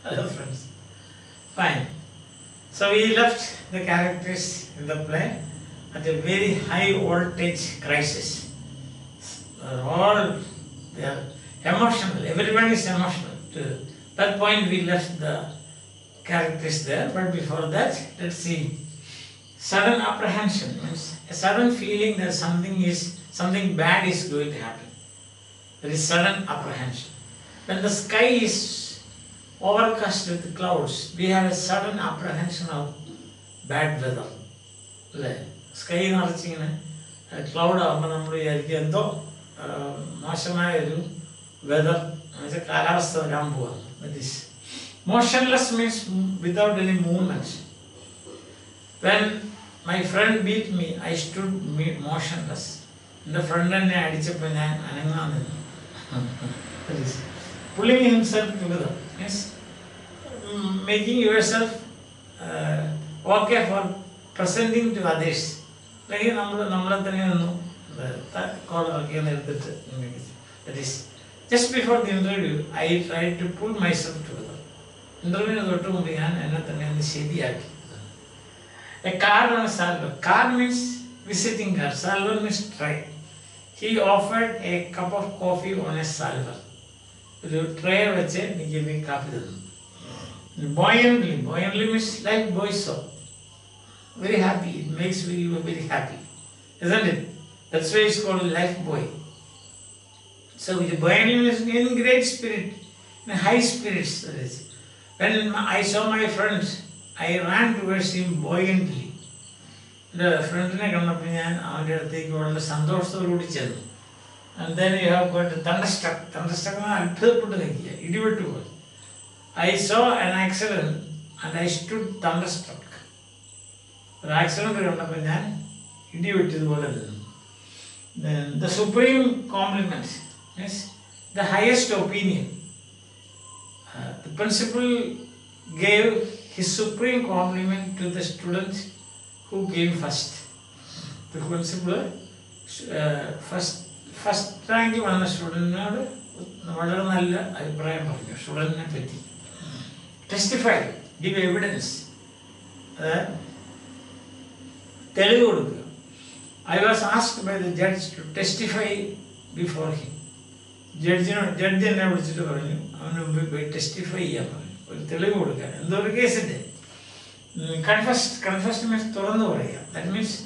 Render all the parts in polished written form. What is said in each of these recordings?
Hello friends. Fine. So we left the characters in the play at a very high voltage crisis. All they are emotional. Everyone is emotional. To that point we left the characters there. But before that, let's see. Sudden apprehension means a sudden feeling that something bad is going to happen. There is sudden apprehension. When the sky is overcast with clouds, we have a sudden apprehension of bad weather. Sky നിറച്ചിങ്ങനെ cloud ആകുമ്പോൾ നമ്മൾ വിചാരിക്കും എന്തോ മോശമായ ഒരു weather എന്നുവെച്ചാൽ കാലാവസ്ഥ വരാൻ പോവാണ്. That is motionless means without any movement. When my friend beat me, I stood motionless. എൻ്റെ ഫ്രണ്ട് എന്നെ അടിച്ചപ്പോൾ ഞാൻ അനങ്ങാൻ നിന്നു. That is pulling himself together means making yourself okay for presenting to others. അല്ലെങ്കിൽ നമ്മളെ തന്നെ ഒന്നു കോളറൊക്കെ ഒന്ന് എടുത്തിട്ട്. That is just before the interview I tried to pull myself together. ഇന്റർവ്യൂവിന് തൊട്ട് മുമ്പ് ഞാൻ എന്നെ തന്നെ ഒന്ന് ശരിയാക്കി. A card on a salver. Card means visiting card. Salver means tray. He offered a cup of coffee on a salver. ഒരു tray വെച്ച് എനിക്ക് കാപ്പി തന്നു. Buoyantly means like boiso. Very happy. It makes you very happy, isn't it? That's why it's called life buoy. So the buoyantly means in great spirit, in high spirits. That is. When I saw my friends, I ran towards him buoyantly. എൻ്റെ ഫ്രണ്ടിനെ കണ്ടപ്പോൾ ഞാൻ അവൻ്റെ അടുത്തേക്ക് വളരെ സന്തോഷത്തോടുകൂടി ചെന്നു. And then you have got thunderstruck. Thunderstruck എന്ന് അത്ഭുതപ്പെട്ട് നിൽക്കുക, ഇടിവെട്ട് പോലെ. I saw an accident and I stood thunderstruck. ഒരു ആക്സിഡൻറ്റ് കണ്ടപ്പോൾ ഞാൻ ഇടിവെട്ടിയതുപോലെ നിന്നു. Then the supreme compliment is the highest opinion. The principal gave his supreme compliment to the student who came first. The principal first rank വന്ന സ്റ്റുഡൻറ്റിനോട് വളരെ നല്ല അഭിപ്രായം പറഞ്ഞു സ്റ്റുഡൻറ്റിനെ പറ്റി. ടെസ്റ്റിഫൈ, ഗിവ് എവിഡൻസ്, തെളിവ് കൊടുക്കുക. I was asked by the judge to testify before him. Judge എന്നെ വിളിച്ചിട്ട് പറഞ്ഞു അവന് മുമ്പിൽ പോയി ടെസ്റ്റിഫൈ ചെയ്യാൻ പറഞ്ഞു, ഒരു തെളിവ് കൊടുക്കാൻ. എന്തോ ഒരു കേസിൻ്റെ കൺഫസ്ഡ് മീൻസ് തുറന്നു പറയുക. That means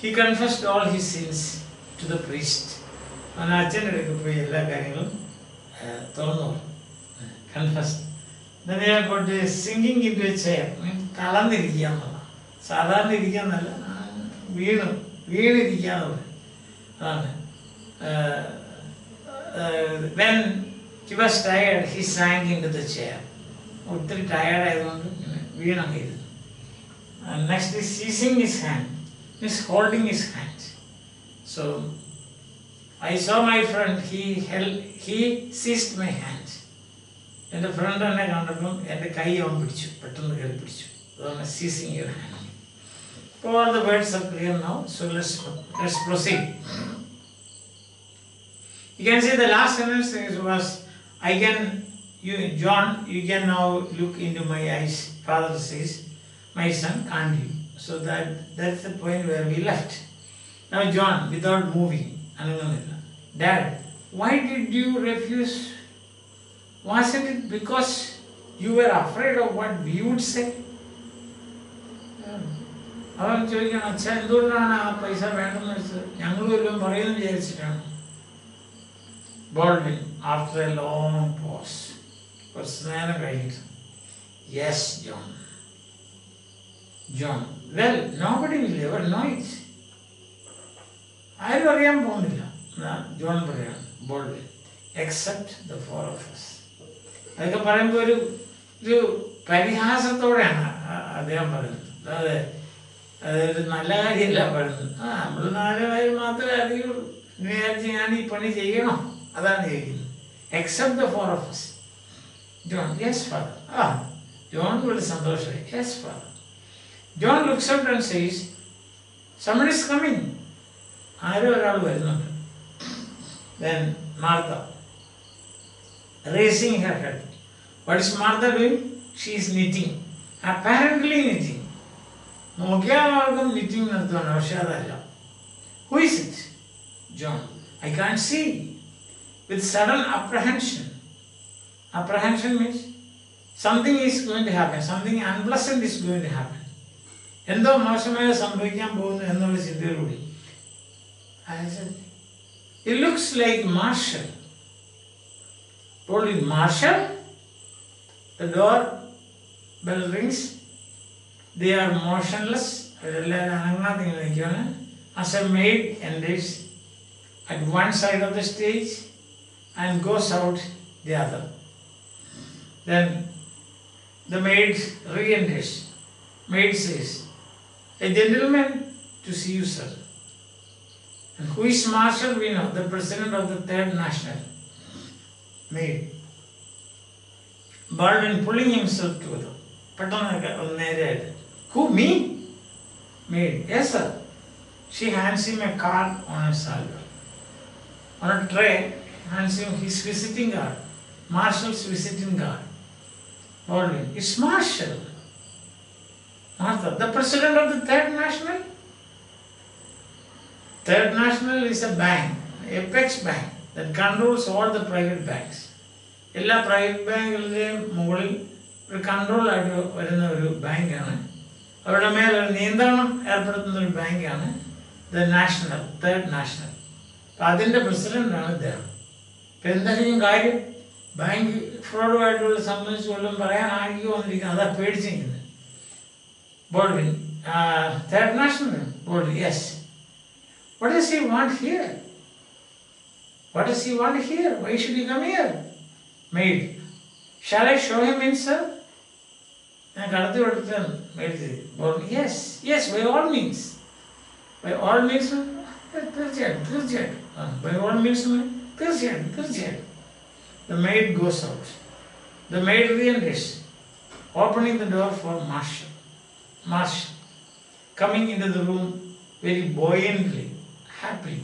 he confessed all his sins to the priest. അവൻ അച്ഛൻ്റെ അടുത്ത് പോയി എല്ലാ കാര്യങ്ങളും തുറന്നു പറഞ്ഞു. കൺഫസ്ഡ്. Then they have got sinking into a chair. തളർന്നിരിക്കുക എന്നുള്ളതാണ്. സാധാരണ ഇരിക്കുക എന്നല്ല, വീണിരിക്കുക എന്നുള്ളത് അതാണ്. When he was tired, he sank into the chair. ഒത്തിരി ടയേർഡ് ആയതുകൊണ്ട് വീണങ്ങിയിരുന്നു. Next is seizing his hand, means holding his hand. So I saw my friend, he seized my hand. എൻ്റെ front എന്നെ കണ്ടപ്പം എൻ്റെ കൈ അവൻ പിടിച്ചു, പെട്ടെന്ന് കയറി പിടിച്ചു. അതാണ് ceasing your hand. All the words are clear now, so let's proceed. You can see the last sentence was, John, you can now look into my eyes. Father says, my son, can't you? So that's the point where we left. Now John, without moving, Dad, why did you refuse? Wasn't it because you were afraid of what we would say? അവൻ ചോദിക്കണം, അച്ഛാ എന്തുകൊണ്ടാണ് ആ പൈസ വേണ്ടെന്ന് വെച്ചത്? ഞങ്ങൾ വല്ലതും പറയുമെന്ന് വിചാരിച്ചിട്ടാണ്. Baldwin, after a long pause, കുറച്ച് നേരം കഴിഞ്ഞിട്ട്, yes, John, well, nobody will ever know it. ആരും അറിയാൻ പോകുന്നില്ല. ജോൺ പറയാണ്, ബോൾവിൻ, except the four of us. അതൊക്കെ പറയുമ്പോൾ ഒരു പരിഹാസത്തോടെയാണ് അദ്ദേഹം പറയുന്നത്. അതൊരു നല്ല കാര്യമല്ല പറയുന്നത്. നമ്മൾ 4 പേര് മാത്രമേ അറിയുള്ളൂ വിചാരിച്ച് ഞാൻ ഈ പണി ചെയ്യണോ? അതാണ് ചോദിക്കുന്നത്. Except the four of us. John, yes father. John വളരെ സന്തോഷമായി. Yes father. John looks out and says, somebody is coming. ആരോ ഒരാൾ വരുന്നുണ്ട്. Then Martha, raising her head, What is Martha doing? She is knitting. Apparently knitting. Knitting. Who is it? John. I can't see. With sudden apprehension. Apprehension means something is going to happen. Something unpleasant is going to happen. എന്തോ മോശമായ സംഭവിക്കാൻ പോകുന്നു എന്നുള്ള ചിന്തയിലൂടെ it looks like Marshall. Told in Marshall, the door bell rings. They are motionless. As a maid enters at one side of the stage and goes out the other. Then the maid re-enters. Maid says, "A gentleman to see you, sir." And who is Marshall? We know, the president of the Third National. Maid. Baldwin pulling himself together. Who, me? Maid. Yes, sir. She hands him a card on a salver. On a tray, hands him his visiting card. Marshall's visiting card. Baldwin. It's Marshall. Martha, the president of the Third National? Third National is a bank, Apex Bank, that controls all the private banks. എല്ലാ private ബാങ്കുകളുടെയും മുകളിൽ ഒരു control ആയിട്ട് വരുന്ന ഒരു ബാങ്കാണ്. അവരുടെ മേൽ ഒരു നിയന്ത്രണം ഏർപ്പെടുത്തുന്ന ഒരു ബാങ്കാണ് നാഷണൽ, തേർഡ് നാഷണൽ. അപ്പം അതിൻ്റെ പ്രസിഡന്റാണ് ഇദ്ദേഹം. ഇപ്പം എന്തെങ്കിലും കാര്യം ബാങ്ക് ഫ്രോഡുമായിട്ടുള്ള സംബന്ധിച്ച് വല്ലതും പറയാൻ ആക്കി വന്നിരിക്കുന്നത്, അതാ പേടിച്ചിരിക്കുന്നത്. Baldwin, Third National. Baldwin, yes. What does he want here? What does he want here? Why should he come here? Maid, shall I show him in, sir? Baldwin, yes, yes, by all means. By all means, by all means, the maid goes out. The maid re-enters, opening the door for Marshall. Marshall, coming into the room very buoyantly, happily,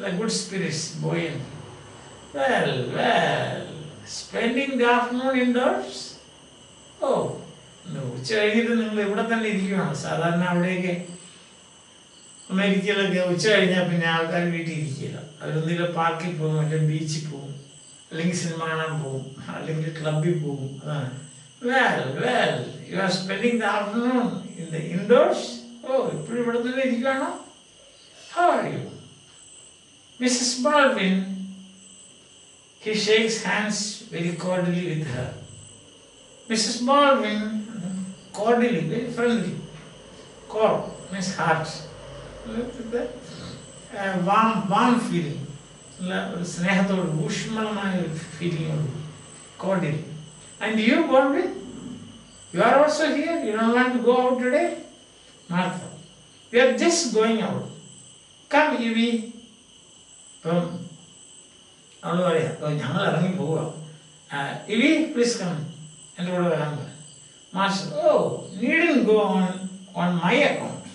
like good spirits, buoyant. Well, spending the afternoon indoors? Oh, no. ഉച്ച കഴിഞ്ഞിട്ട് നിങ്ങൾ ഇവിടെ തന്നെ ഇരിക്കുകയാണ്. സാധാരണ അവിടെയൊക്കെ അമേരിക്കയിലൊക്കെ ഉച്ച കഴിഞ്ഞാൽ പിന്നെ ആൾക്കാർ വീട്ടിൽ ഇരിക്കില്ല. അവരൊന്നില്ല പാർക്കിൽ പോകും, അല്ലെങ്കിൽ ബീച്ചിൽ പോകും, അല്ലെങ്കിൽ സിനിമ കാണാൻ പോകും, അല്ലെങ്കിൽ ക്ലബിൽ പോകും. അതാണ്. Well, you are spending the afternoon in the indoors? Oh, ഇപ്പോഴും ഇവിടെ തന്നെ ഇരിക്കുകയാണോ? How are you? Mrs. Baldwin. He shakes hands very cordially with her. Mrs. Baldwin, cordially, very friendly. Cord means heart. Look at that. A warm feeling. സ്നേഹത്തോട് ഊഷ്മളമായ ഒരു ഫീലിംഗോട് cordially. And you, Baldwin? You are also here? You don't want to go out today? Martha, we are just going out. Come, Evie. അവൾ പറയാം, ഞങ്ങൾ ഇറങ്ങി പോവുക. Evie, please come. എൻ്റെ കൂടെ വരാൻ പറയാം. Marshall, oh, needn't go on my account.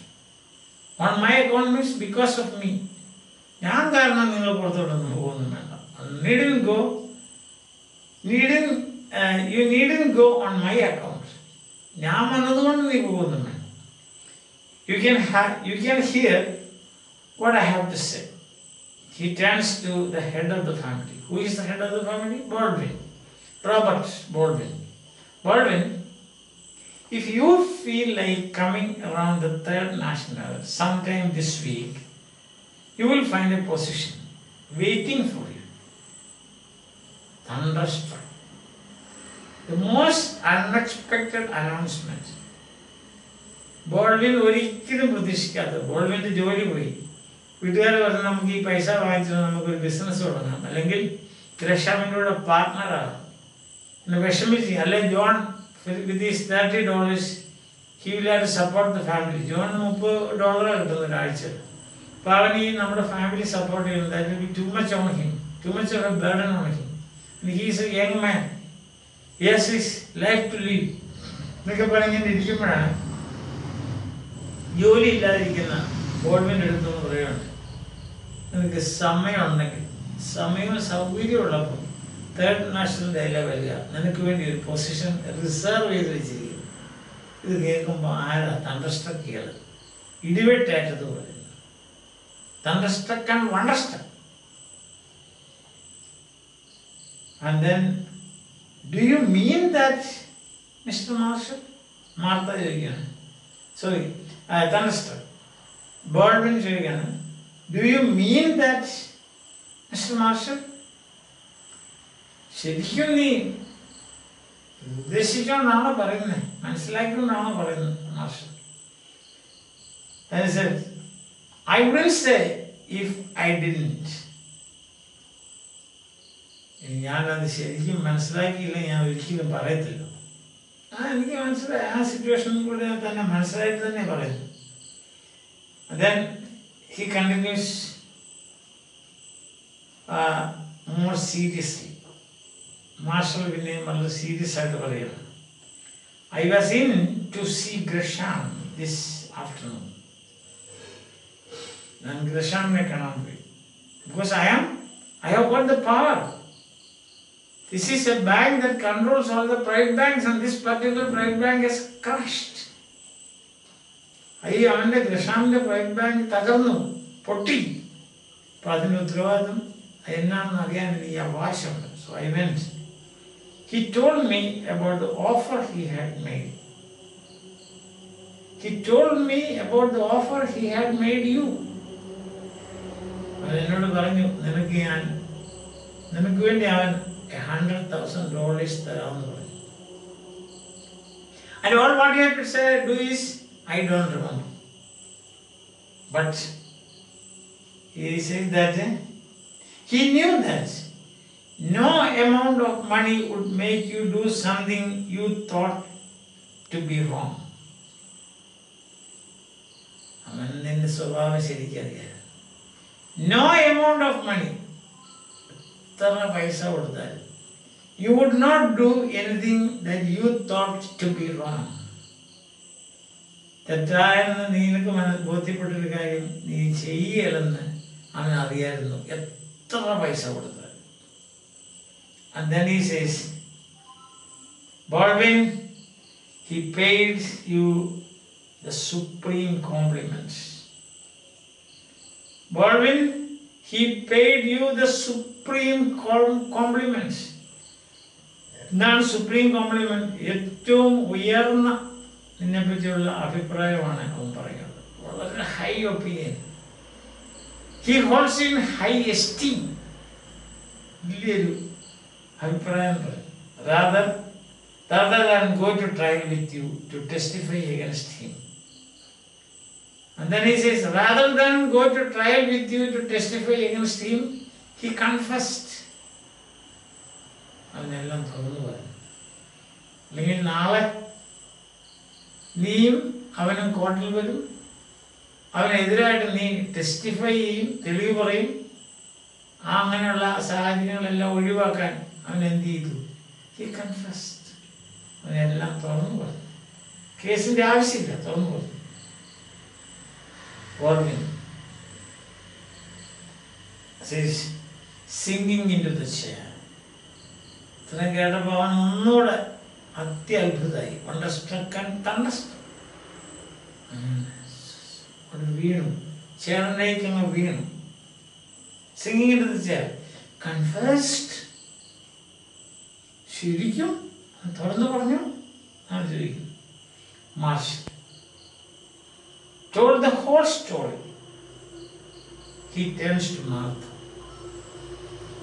On my account means because of me. ഞാൻ കാരണം നിങ്ങൾ പുറത്തോട്ടൊന്നും പോകുന്നു വേണ്ട. You needn't go on my account. ഞാൻ വന്നതുകൊണ്ട് നീ പോകുന്നു വേണ്ട. You can hear what I have to say. He turns to the head of the family. Who is the head of the family? Baldwin. Robert Baldwin. Baldwin, if you feel like coming around the Third National sometime this week, you will find a position waiting for you. Thunderstruck. The most unexpected announcement. ബോൾവിൻ ഒരിക്കലും പ്രതീക്ഷിക്കാത്ത, ബോൾവിൻ്റെ ജോലി പോയി. വീട്ടുകാർ പറഞ്ഞ് നമുക്ക് ഈ പൈസ വാങ്ങിച്ചിട്ട് നമുക്കൊരു ബിസിനസ് തുടങ്ങാം, അല്ലെങ്കിൽ ഗ്രഷാമിൻ്റെ കൂടെ പാർട്ട്ണറാകാം എന്ന് വിഷമിച്ച്. അല്ലെ John with is $30 he will have to support the family. John $30 കിട്ടുന്ന ഒരാഴ്ച. അപ്പോൾ അവൻ ഈ നമ്മുടെ ഫാമിലി സപ്പോർട്ട് ചെയ്യുന്നത് that will be too much on him, too much of a burden on him. He is a young man, he has his life to live എന്നൊക്കെ പറഞ്ഞിങ്ങനെ ഇരിക്കുമ്പോഴാണ് ജോലി ഇല്ലാതിരിക്കുന്ന ഗവൺമെൻറ് എടുത്തെന്ന് പറയുന്നുണ്ട്, നിനക്ക് സമയമുണ്ടെങ്കിൽ, സമയവും സൗകര്യമുള്ളപ്പോൾ തേർഡ് നാഷണൽ ഡേയിലെ വരിക, നിനക്ക് വേണ്ടി ഒരു പൊസിഷൻ റിസർവ് ചെയ്ത് വെച്ചിരിക്കും. ഇത് കേൾക്കുമ്പോൾ ആരാ? തണ്ടർസ്ട്രക്ക് ചെയ്യൽ, ഇടിവെട്ടേറ്റതുപോലെ. Thunderstruck and wonderstruck. And then, do you mean that, Mr. Marshall? Martha ചോദിക്കുകയാണ്. Sorry, thunderstruck. Baldwin ചോദിക്കുകയാണ്. Do you mean that, Mr. Marshall? ശരിക്കും നീ ഉദ്ദേശിച്ചുകൊണ്ടാണോ പറയുന്നത്, മനസ്സിലാക്കിക്കൊണ്ടാണോ പറയുന്നത് marshal? I will say if I didn't. ഞാനത് ശരിക്കും മനസ്സിലാക്കിയില്ല, ഞാൻ ഒരിക്കലും പറയത്തില്ല. എനിക്ക് മനസ്സിലായി, ആ സിറ്റുവേഷനിൽ കൂടെ തന്നെ മനസ്സിലായിട്ട് തന്നെ പറയുന്നു. Then he continues more seriously. Marshall പിന്നെ വളരെ സീരിയസ് ആയിട്ട് പറയുന്നു. I was in to see Gresham this afternoon. ഞാൻ ഗ്രഷാമിനെ കാണാൻ പോയി. Because I have got the power. This is a bank that controls all the private banks, and this particular private bank is crushed. അവൻ്റെ ഗ്രഷാമിൻ്റെ private bank തകർന്നു, പൊട്ടി. അപ്പം അതിൻ്റെ ഉത്തരവാദിത്വം എന്നാണെന്ന് അറിയാൻ എനിക്ക് അവകാശമുണ്ട്. So I went. He told me about the offer he had made. He told me about the offer he had made you. എന്നോട് പറഞ്ഞു, നിനക്ക് വേണ്ടി അവൻ $100,000 തരാമെന്ന് പറഞ്ഞു. And all what he had to say do is, I don't remember. But he said that he knew that no amount of money would make you do something you thought to be wrong. അവൻ നിന്റെ സ്വഭാവം ശരിക്കറിയാം. No amount of money, എത്ര പൈസ കൊടുത്താൽ, you would not do anything that you thought to be wrong. തെറ്റായെന്ന് നിനക്ക് ബോധ്യപ്പെട്ടൊരു കാര്യം നീ ചെയ്യലെന്ന് അവൻ അറിയായിരുന്നു, എത്ര പൈസ കൊടുത്താൽ. And then he says, Baldwin, he paid you the supreme compliments. Baldwin, he paid you the supreme compliments. എന്താണ് സുപ്രീം കോംപ്ലിമെന്റ്? ഏറ്റവും ഉയർന്ന നിന്നെ പറ്റിയുള്ള അഭിപ്രായമാണ് അവൻ പറയുന്നത്. വളരെ high opinion. He holds in high esteem. വലിയൊരു അഭിപ്രായം പറയും. Rather than go to trial with you to testify against him. And then he says, rather than go to trial with you to testify against him, he confessed. അവനെല്ലാം തുറന്നു പറഞ്ഞു. അല്ലെങ്കിൽ നാളെ നീയും അവനും കോർട്ടിൽ വരും, അവനെതിരായിട്ട് നീ ടെസ്റ്റിഫൈ ചെയ്യും, തെളിവ് പറയും. അങ്ങനെയുള്ള സാഹചര്യങ്ങളെല്ലാം ഒഴിവാക്കാൻ അവൻ എന്ത് ചെയ്തു? ഹി കൺഫസ്ഡ്. അവനെല്ലാം തുറന്നു പറഞ്ഞു. കേസിൻ്റെ ആവശ്യമില്ല, തുറന്നു പറഞ്ഞു. Baldwin says, sinking into the chair. ഇത്രയും കേട്ടപ്പോൾ അവൻ ഒന്നുകൂടെ അത്യത്ഭുതമായി. വണ്ടർസ്ട്രക്ക് ആൻഡ് തണ്ടർസ്ട്രക്ക്. വീണു, ചെയറിലേക്ക് അങ്ങ് വീണു. Sinking into the chair. Confessed. ശരിക്കും തുറന്നു പറഞ്ഞു? ഞാൻ ചോദിക്കും. Marshall told the whole story. He turns to Martha.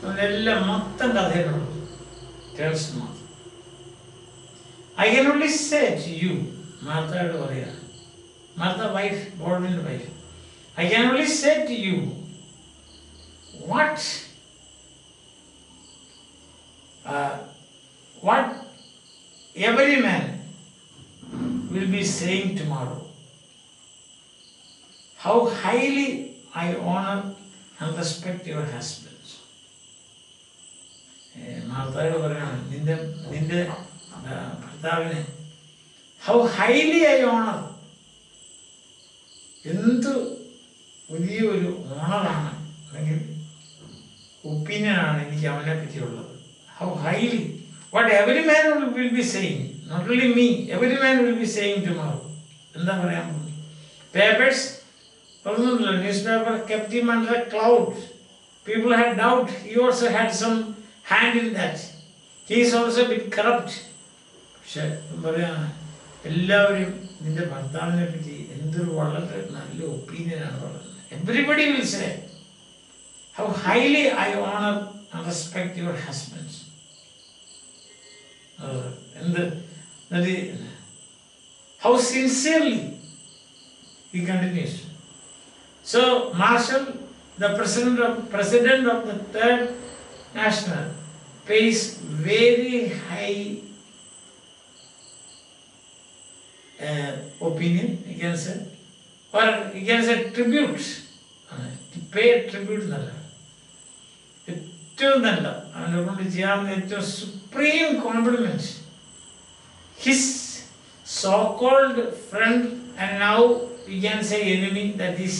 അവനെല്ലാം മൊത്തം കഥയിലുള്ളൂ. Tells Martha. I can only say to you, മാർത്തയോട് പറയുക. Martha wife, Baldwin's wife. I can only say to you what every man will be saying tomorrow. How highly I honor and respect your husbands. മാർത്തയോട് പറയാണ്, നിന്റെ ഭർത്താവിനെ how highly I honor. എന്ത് വലിയൊരു ഓണറാണ് അല്ലെങ്കിൽ ഒപ്പീനിയനാണ് എനിക്ക് അവനെ പറ്റിയുള്ളത്. how highly, what every man will be saying, not only me, every man will be saying tomorrow. എന്താ പറയാൻ പോകുന്നത്? Papers, newspaper kept him under a cloud. People had doubt. He also had some hand in that. He is also a bit corrupt. പക്ഷെ പറയാണ് എല്ലാവരും നിന്റെ ഭർത്താവിനെ പറ്റി എന്തൊരു വളരെ നല്ല ഒപ്പീനിയനാണ് പറയുന്നത്. Everybody will say how highly I honor and respect your husbands. How sincerely he continues. So Marshall, the president of the Third National, pays very high opinion, you can say, or you can say tribute. To pay tribute എന്നല്ല, ഏറ്റവും നല്ല അവനെ കൊണ്ട് ചെയ്യാവുന്ന ഏറ്റവും supreme compliment. His so-called friend and now we can say enemy, that is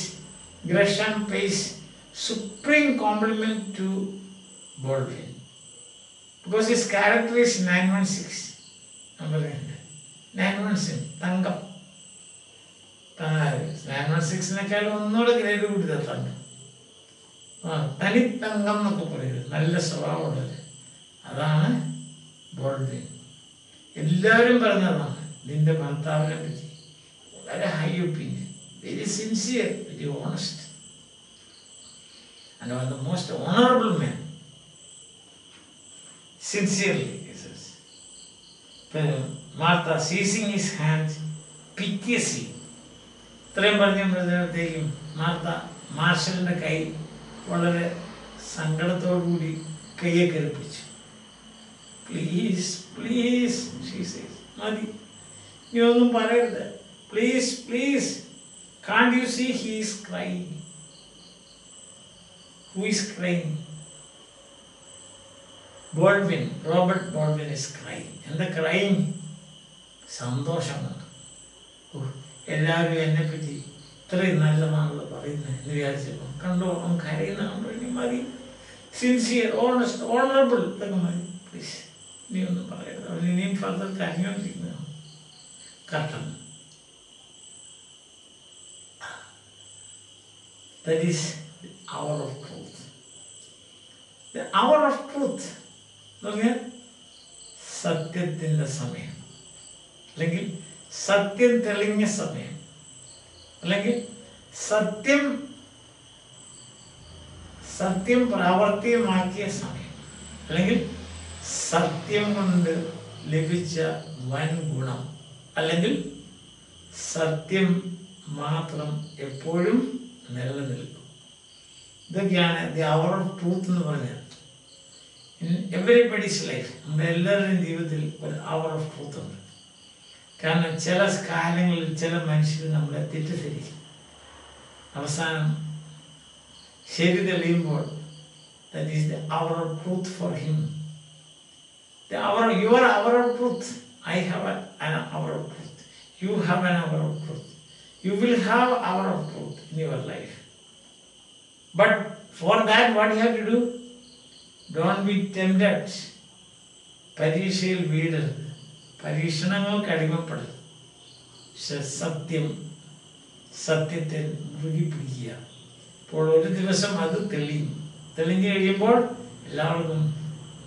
Gresham, pays supreme compliment to Baldwin because his character is 916. 916 തങ്കം. 916 ഒന്നുകൂടെ grade കൂടി തങ്കം. തനി തങ്കം എന്നൊക്കെ പറയുന്നത്, നല്ല സ്വഭാവമുള്ളത്. അതാണ് ബോൾഡ്വിൻ. എല്ലാവരും പറഞ്ഞതാണ് നിന്റെ ഭർത്താവിനെ പറ്റി വളരെ high opinion, very sincere, very honest, and one of the most honorable men. Sincerely, he says. Martha seizing his hand piteously. ഇത്രയും പറഞ്ഞപ്പോഴത്തേക്കും മാർത്ത മാർഷലിന്റെ കൈ വളരെ സങ്കടത്തോടുകൂടി കയ്യെ കരുപ്പിച്ചു. പ്ലീസ് പ്ലീസ് ഷീ സേസ്, മതി, നീ ഒന്നും പറയരുത്, please please. Can't you see he is crying? Who is crying? Baldwin, Robert Baldwin is crying. എന്താ crying? സന്തോഷമാണ്. എല്ലാവരും എന്നെ പറ്റി ഇത്രയും നല്ലതാണല്ലോ പറയുന്നത് എന്ന് വിചാരിച്ചപ്പോൾ കണ്ടോ അവൻ കരയുന്ന കണ്ടോ, ഇനി മതി, സിൻസിയർ, ഓണസ്റ്റ്, ഓണറബിൾ, ഇതൊക്കെ മതി, പ്ലീസ് നീ ഒന്നും പറയരുത്. അവൻ ഇനിയും ഫർദർ കരഞ്ഞോണ്ടിരിക്കുന്നതാണ്. Curtain. That is the hour of truth. The hour of truth എന്ന് പറഞ്ഞാൽ സത്യത്തിൻ്റെ സമയം, അല്ലെങ്കിൽ സത്യം തെളിഞ്ഞ സമയം, അല്ലെങ്കിൽ സത്യം പ്രാവർത്തികമാക്കിയ സമയം, അല്ലെങ്കിൽ സത്യം കൊണ്ട് ലഭിച്ച വൻ ഗുണം, അല്ലെങ്കിൽ സത്യം മാത്രം എപ്പോഴും നിലനിൽക്കും. ഇതൊക്കെയാണ് ദി അവർ ഓഫ് ട്രൂത്ത് എന്ന് പറഞ്ഞാൽ. ഇൻ എവരിബഡീസ് ലൈഫ്, നമ്മുടെ എല്ലാവരുടെയും ജീവിതത്തിൽ ഒരു അവർ ഓഫ് ട്രൂത്ത് ഉണ്ട്. കാരണം ചില കാലങ്ങളിൽ ചില മനുഷ്യർ നമ്മളെ തെറ്റിദ്ധരിക്കും. അവസാനം ശരി തെളിയുമ്പോൾ that is the hour of truth for him. Your hour of truth. I have an hour of truth. You have an hour of truth. You will have hour of truth in your life. But for that, what you have to do? Don't be tempted. പരീക്ഷയിൽ വീടരുത്, പരീക്ഷണങ്ങൾക്ക് അടിമപ്പെടരുത്. സത്യത്തെ മുറുകി പിടിക്കുക. അപ്പോൾ ഒരു ദിവസം അത് തെളിഞ്ഞു കഴിയുമ്പോൾ എല്ലാവർക്കും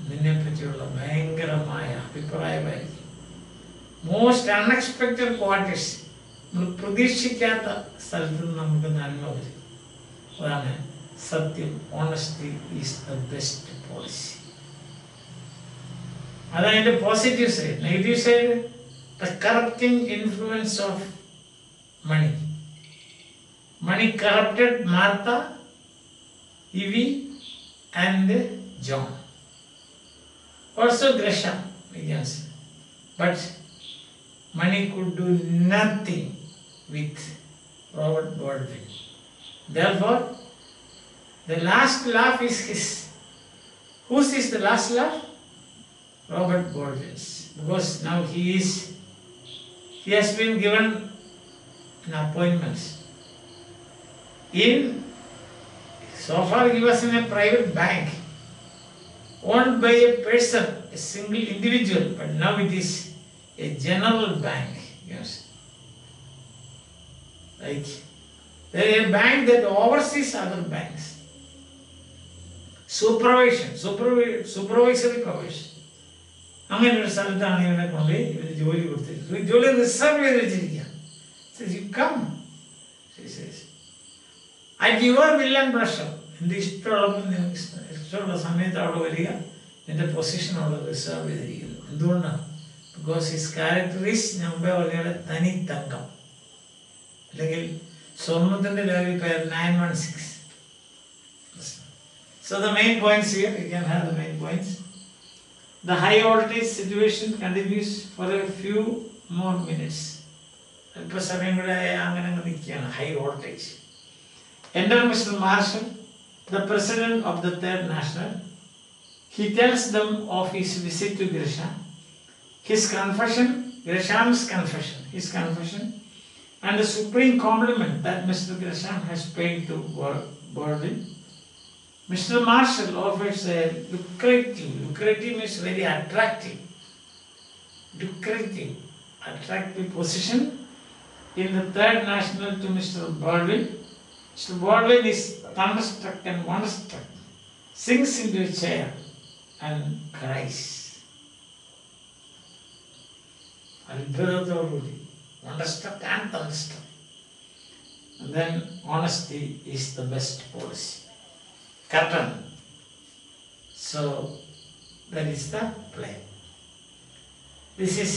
നിന്നെ പറ്റിയുള്ള ഭയങ്കരമായ അഭിപ്രായമായിരിക്കും. മോസ്റ്റ് അൺഎക്സ്പെക്റ്റഡ് ക്വാളിറ്റീസ്, നമ്മൾ പ്രതീക്ഷിക്കാത്ത സ്ഥലത്ത് നിന്ന് നമുക്ക് നന്മ വരും. അതാണ് സത്യം. Honesty is the best policy. അതതിൻ്റെ positive side. Negative side, the corrupting influence of money. Money corrupted Martha, Evie and John. Also Gresham, we can say. But money could do nothing with Robert Baldwin. Therefore, the last laugh is his. Whose is the last laugh? Robert Baldwin's. Because now he has been given an appointment. So far he was in a private bank. owned by a person, a single individual, but now it is a general bank. Yes. Like there is a bank that oversees other banks. Supervisory powers. അങ്ങനെ ഒരു സ്ഥലത്താണ് ഇവനെ കൊണ്ട് ഇവന് ജോലി കൊടുത്തിരിക്കുന്നത്. ജോലി reserve ചെയ്ത് വെച്ചിരിക്കുക. You come. At your will and pleasure. നിന്റെ ഇഷ്ടമുള്ള സമയത്ത് അവിടെ വരിക. നിന്റെ പൊസിഷൻ അവിടെ റിസർവ് ചെയ്തിരിക്കുന്നു. എന്തുകൊണ്ടാണ്? ബിക്കോസ് ഹിസ് ക്യാരക്ടർ ഈസ് മുമ്പേ പറഞ്ഞ തനി തങ്കം. അല്ലെങ്കിൽ സ്വർണത്തിന്റെ ലെവൽ പേര് 916. So the main points here, you can have the main points. The high voltage situation continues for a few more minutes. High voltage. Enter Mr. Marshall, the president of the Third National. He tells them of his visit to Gresham, Gresham's confession, and the supreme compliment that Mr. Gresham has paid to Baldwin. Mr. Marshall offers a lucrative means very attractive position in the Third National to Mr. Baldwin. Mr. Baldwin is thunderstruck and wonderstruck, sinks into a chair and cries. Wonderstruck and thunderstruck. And then honesty is the best policy. Curtain. So that is the play. This is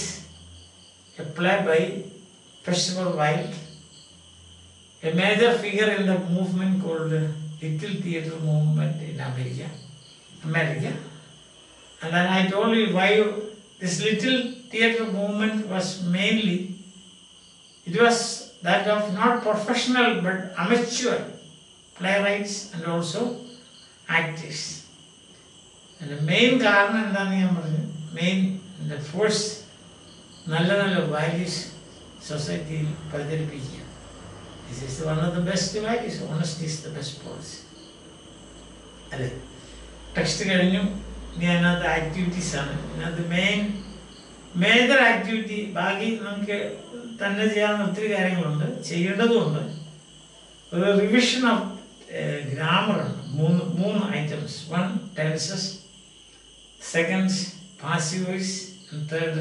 a play by Percival Wilde, a major figure in the movement called Little Theatre Movement in America. And then I told you why this Little Theatre Movement was mainly, it was that of not professional but amateur playwrights and also actors. And the main കാരണം എന്താണ് ഞാൻ പറഞ്ഞത്? the first നല്ല values society പ്രചരിപ്പിക്കുക. This is one of the best values. Honesty is the best policy. അല്ലേ? Text കഴിഞ്ഞു. ഇനി അതിനകത്ത് ആക്ടിവിറ്റീസ് ആണ്. ഇതിനകത്ത് മേജർ ആക്ടിവിറ്റി ബാക്കി നമുക്ക് തന്നെ ചെയ്യാവുന്ന ഒത്തിരി കാര്യങ്ങളുണ്ട്, ചെയ്യേണ്ടതുണ്ട്. ഒരു റിവിഷൻ ഓഫ് grammar മൂന്ന് items. One, tenses. Second, passive voice. And third,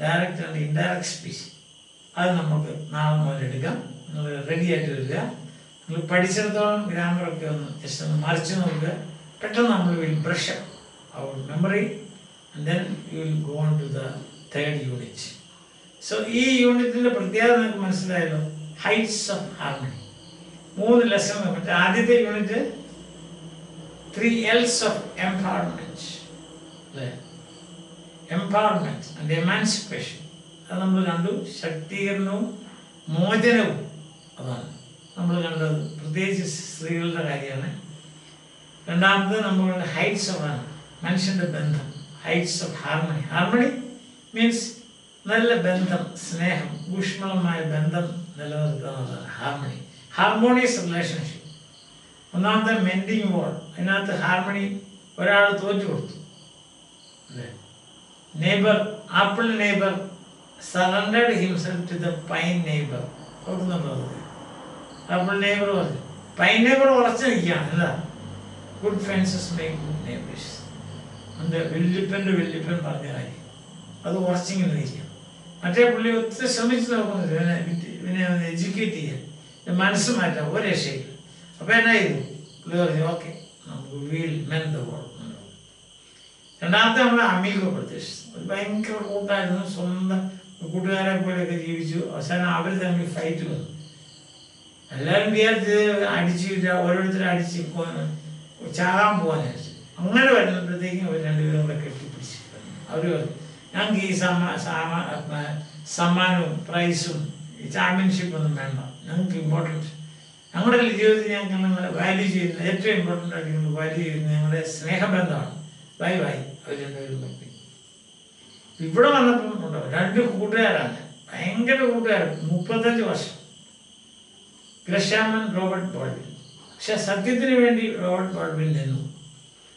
direct and indirect speech. അത് നമുക്ക് നാളെ മുതൽ എടുക്കാം. നിങ്ങൾ റെഡി ആയിട്ട് വരിക. നിങ്ങൾ പഠിച്ചിടത്തോളം ഗ്രാമറൊക്കെ ഒന്ന് ജസ്റ്റ് ഒന്ന് മറിച്ച് നോക്കുക. പെട്ടെന്ന് നമ്മൾ will brush our memory and then you will go on to the third unit. So ഈ യൂണിറ്റിൻ്റെ പ്രത്യേകത നിങ്ങൾക്ക് മനസ്സിലായല്ലോ. Heights of harmony. 3 ലെസൺ. മറ്റേ ആദ്യത്തെ യൂണിറ്റ് 3 L's ഓഫ് എംപവർമെന്റ്. അല്ലേ? Empowerment and emancipation. അത് നമ്മൾ കണ്ടു. ശക്തീകരണവും മോചനവും അതാണ് നമ്മൾ കണ്ടത്. പ്രത്യേകിച്ച് സ്ത്രീകളുടെ കാര്യമാണ്. രണ്ടാമത് നമ്മൾ ഹൈറ്റ്സ് ഓഫ് ആണ് മനുഷ്യൻ്റെ ബന്ധം. Heights of harmony. Harmony means നല്ല ബന്ധം, സ്നേഹം, ഊഷ്മളമായ ബന്ധം നിലനിർത്തുക എന്നുള്ളതാണ് ഹാർമണി. Harmonious relationship. ഒന്നാമത്തെ മെൻഡിങ് വോൾ. അതിനകത്ത് ഹാർമണി ഒരാൾ തോറ്റു കൊടുത്തു. അല്ലേ? Neighbour, apple neighbour surrendered himself to the pine neighbor. ഓർക്കുന്നുണ്ടോ? ആപ്പിൾ നെയ്ബർ പറഞ്ഞു. പൈൻ നെയ്ബർ ഉറച്ചു നിൽക്കുകയാണ്. എന്താ? Good ഫ്രണ്ട്സസ് make good neighbours. എൻ്റെ വല്യപ്പൻ പറഞ്ഞ കാര്യം അത് ഉറച്ചിങ്ങനെ നിൽക്കുക. മറ്റേ പുള്ളി ഒത്തിരി ശ്രമിച്ചു നോക്കുന്നത് ഇവനെ ഒന്ന് എഡ്യൂക്കേറ്റ് ചെയ്യാൻ, മനസ്സ് മാറ്റാം. ഒരു രക്ഷയില്ല. അപ്പോൾ എന്നാ ചെയ്തു? പുള്ളി പറഞ്ഞു ഓക്കെ നമുക്ക് വീൽ മെൻ ദ വേൾഡ്. രണ്ടാമത്തെ നമ്മൾ അമീഗോ പ്രത്യക്ഷിച്ചു. ഒരു ഭയങ്കര കൂട്ടായിരുന്നു. സ്വന്തം കൂട്ടുകാരെ പോലെയൊക്കെ ജീവിച്ചു. അവസാനം അവർ തമ്മിൽ ഫൈറ്റ് വന്നു. എല്ലാവരും വിചാരിച്ച് അടിച്ചില്ല, ഓരോരുത്തരും അടിച്ച് ചാകാൻ പോകാനായിട്ട്. അങ്ങനെ വരുമ്പോഴത്തേക്കും അവർ രണ്ടുപേരും കൂടെ കെട്ടിപ്പിടിച്ച് അവർ പറഞ്ഞു ഞങ്ങൾക്ക് ഈ സമ്മാനവും പ്രൈസും ഈ ചാമ്പ്യൻഷിപ്പൊന്നും വേണ്ട, ഞങ്ങൾക്ക് ഇമ്പോർട്ടൻറ്റ് ഞങ്ങളുടെ ജീവിതത്തിൽ ഞങ്ങൾ നിങ്ങളെ വാല്യൂ ചെയ്യുന്നത് ഏറ്റവും ഇമ്പോർട്ടൻ്റ് ആയിട്ട് ഞങ്ങൾ വാല്യൂ ചെയ്യുന്നത് ഞങ്ങളുടെ സ്നേഹബന്ധമാണ്. Bye bye. അവർ രണ്ടുപേരും പറ്റി. ഇവിടെ വന്നപ്പം ഉണ്ടോ 2 കൂട്ടുകാരാണ്, ഭയങ്കര കൂട്ടുകാരാണ്. 35 വർഷം. ഗ്രഷാമൻ, റോബർട്ട് ബോൾഡ്വിൻ. പക്ഷെ സത്യത്തിന് വേണ്ടി റോബർട്ട് ബോൾഡ്വിൻ നിന്നു.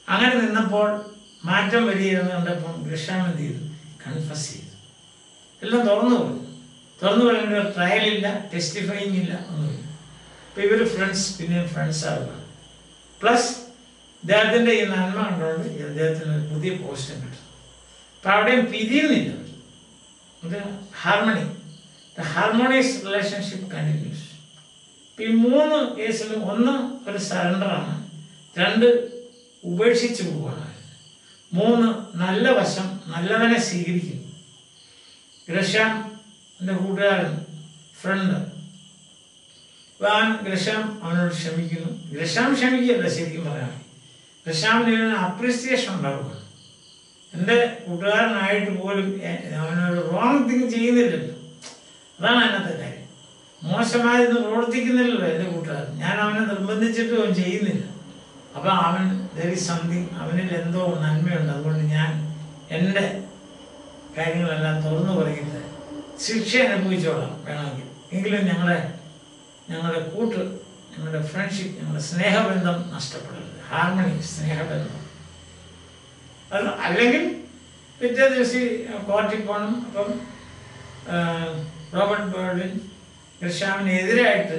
അങ്ങനെ നിന്നപ്പോൾ മാറ്റം വരികയെന്ന് കണ്ടപ്പം ഗ്രഷാം എന്ത് ചെയ്തു? കൺഫസ് ചെയ്തു. എല്ലാം തുറന്നു പറഞ്ഞു. തുറന്നു പറയേണ്ട ഒരു ട്രയലില്ല, ടെസ്റ്റിഫൈങ് ഇല്ല, ഒന്നുമില്ല. അപ്പോൾ ഇവർ ഫ്രണ്ട്സ്, പിന്നെ ഫ്രണ്ട്സ് ആവുക. പ്ലസ് ഇദ്ദേഹത്തിൻ്റെ ഈ നന്മ കണ്ടുകൊണ്ട് അദ്ദേഹത്തിന് ഒരു പുതിയ പോസ്റ്റും കിട്ടും. അപ്പം അവിടെയും പിരിയുന്നില്ല. അത് harmony, the harmonious relationship continuous. ഇപ്പം ഈ 3 കേസിലും ഒന്ന് ഒരു സറണ്ടറാണ്, 2 ഉപേക്ഷിച്ച് പോവുകയാണ്, 3 നല്ല വശം, നല്ലവനെ സ്വീകരിക്കുന്നു. ഗ്രഷാം എൻ്റെ കൂട്ടുകാരൻ, ഫ്രണ്ട്, ഗ്രഷാം അവനോട് ക്ഷമിക്കുന്നു. ഗ്രഷാം ക്ഷമിക്കുകയല്ല, ശരിക്കും പറയാം ഗ്രഷാമിന് ഇതിന് അപ്രീസിയേഷൻ ഉണ്ടാവുക. എൻ്റെ കൂട്ടുകാരനായിട്ട് പോലും അവനൊരു റോങ് തിങ് ചെയ്യുന്നില്ലല്ലോ, അതാണ് അതിനകത്തെ കാര്യം. മോശമായിരുന്നു പ്രവർത്തിക്കുന്നില്ലല്ലോ എൻ്റെ കൂട്ടുകാരൻ. ഞാൻ അവനെ നിർബന്ധിച്ചിട്ട് അവൻ ചെയ്യുന്നില്ല. അപ്പം അവൻ ദർ ഈസ് സംതിങ്, അവനിൽ എന്തോ നന്മയുണ്ട്, അതുകൊണ്ട് ഞാൻ എൻ്റെ കാര്യങ്ങളെല്ലാം തുറന്നു പറയുന്നത് ശിക്ഷ അനുഭവിച്ചോളാം വേണമെങ്കിൽ, എങ്കിലും ഞങ്ങളുടെ കൂട്ട്, ഞങ്ങളുടെ ഫ്രണ്ട്ഷിപ്പ്, ഞങ്ങളുടെ സ്നേഹബന്ധം നഷ്ടപ്പെടരുത്. ഹാർമണി, സ്നേഹബന്ധം. അത് അല്ലെങ്കിൽ പിറ്റേ ദിവസം കോർട്ടിൽ പോകണം. അപ്പം റോബർട്ട് ബേർഡിൻ ഗ്രഷാമിനെതിരായിട്ട്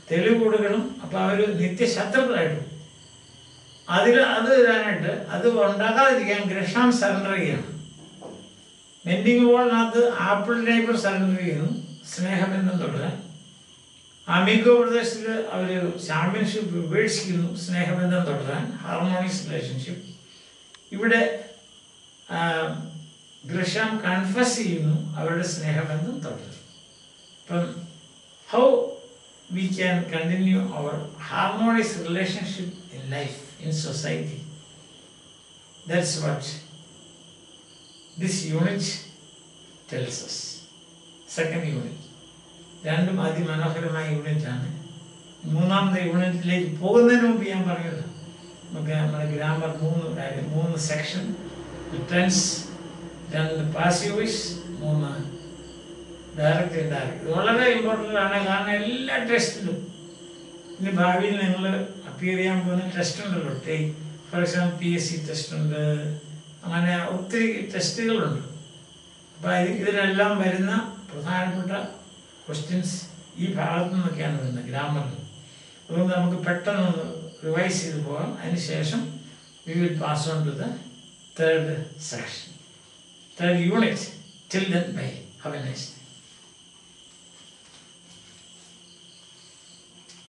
തെളിവ് കൊടുക്കണം. അപ്പോൾ അവർ നിത്യശത്രുക്കളായിട്ടു. അത് തരാനായിട്ട്, അത് ഉണ്ടാകാതിരിക്കാൻ ഗ്രഷാം സറണ്ടർ ചെയ്യണം. മെൻഡിങ് വോളിനകത്ത് ആപ്പിൾ നൈബർ സറണ്ടർ ചെയ്യുന്നു, സ്നേഹബന്ധം തുടരാൻ. അമിഗോ പ്രദേശത്തിൽ അവർ ചാമ്പ്യൻഷിപ്പ് ഉപേക്ഷിക്കുന്നു, സ്നേഹബന്ധം തുടരാൻ, ഹാർമോണിയസ് റിലേഷൻഷിപ്പ്. ഇവിടെ ഗ്രഷാം കൺഫസ് ചെയ്യുന്നു, അവരുടെ സ്നേഹബന്ധം തുടരും. അപ്പം how we can continue our harmonious relationship in life, in society. That's what this unit tells us. Second unit. രണ്ടും അതിമനോഹരമായ യൂണിറ്റാണ്. മൂന്നാമത്തെ യൂണിറ്റിലേക്ക് പോകുന്നതിന് മുമ്പ് ഞാൻ പറഞ്ഞത് നമുക്ക് നമ്മുടെ ഗ്രാമർ 3 കാര്യം, 3 section, tense, 2 passive voice, 3 direct indirect. ഇത് വളരെ ഇമ്പോർട്ടൻ്റ് ആണ്. കാരണം എല്ലാ ടെസ്റ്റിലും ഇനി ഭാവിയിൽ നിങ്ങൾ അപ്പിയർ ചെയ്യാൻ പോകുന്ന ടെസ്റ്റ് ഉണ്ടല്ലോ, ഫോർ എക്സാമ്പിൾ PSC ടെസ്റ്റ് ഉണ്ട്, അങ്ങനെ ഒത്തിരി ടെസ്റ്റുകളുണ്ട്. അപ്പോൾ ഇതിലെല്ലാം വരുന്ന പ്രധാനപ്പെട്ട ക്വസ്റ്റ്യൻസ് ഈ ഭാഗത്തു നിന്നൊക്കെയാണ് വരുന്നത്, ഗ്രാമറിൽ. അതുകൊണ്ട് നമുക്ക് പെട്ടെന്ന് റിവൈസ് ചെയ്ത് പോകാം. അതിനുശേഷം we will pass on to the third section, third unit. Till then bye, have a nice day.